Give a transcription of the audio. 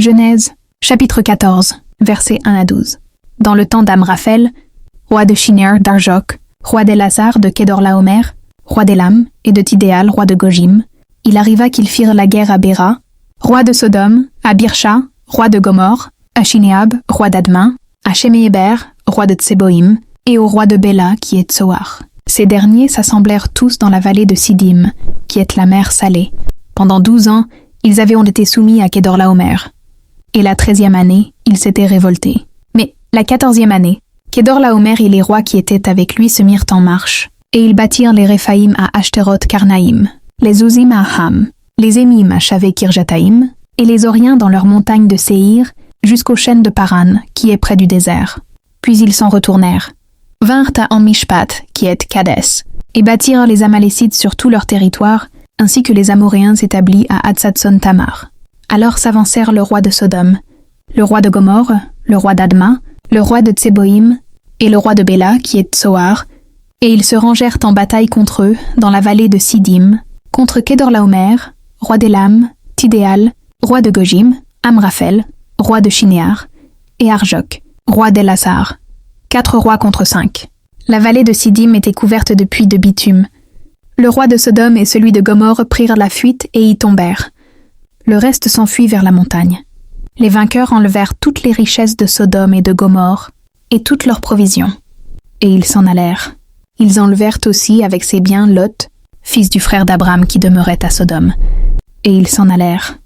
Genèse, chapitre 14, versets 1 à 12. Dans le temps d'Amraphel, roi de Shinéar d'Arjok, roi d'Elazar de Kedorlaomer, roi d'Élam, et de Tidéal, roi de Gojim, il arriva qu'ils firent la guerre à Béra, roi de Sodome, à Birsha, roi de Gomorre, à Shinéab, roi d'Adma, à Sheméhéber, roi de Tseboïm, et au roi de Béla, qui est Tsoar. Ces derniers s'assemblèrent tous dans la vallée de Sidim, qui est la mer Salée. Pendant 12 ans, ils avaient été soumis à Kedorlaomer. Et la 13e année, ils s'étaient révoltés. Mais la 14e année, Kedorlaomer et les rois qui étaient avec lui se mirent en marche, et ils bâtirent les Réphaïm à Ashteroth-Karnaïm, les Ouzim à Ham, les Émim à Shavé-Kirjataïm, et les Oriens dans leurs montagnes de Séhir, jusqu'aux chênes de Paran, qui est près du désert. Puis ils s'en retournèrent, vinrent à Amishpat, qui est Kadès, et bâtirent les Amalécites sur tout leur territoire, ainsi que les Amoréens établis à Hatzatson-Tamar. Alors s'avancèrent le roi de Sodome, le roi de Gomorre, le roi d'Adma, le roi de Tseboïm, et le roi de Béla, qui est Tsoar, et ils se rangèrent en bataille contre eux, dans la vallée de Sidim, contre Kedorlaomer, roi d'Élam, Tidéal, roi de Gojim, Amraphel, roi de Shinéar, et Arjok, roi d'Elazar. 4 rois contre 5. La vallée de Sidim était couverte de puits de bitume. Le roi de Sodome et celui de Gomorre prirent la fuite et y tombèrent. Le reste s'enfuit vers la montagne. Les vainqueurs enlevèrent toutes les richesses de Sodome et de Gomorre, et toutes leurs provisions. Et ils s'en allèrent. Ils enlevèrent aussi avec ses biens Lot, fils du frère d'Abram qui demeurait à Sodome. Et ils s'en allèrent.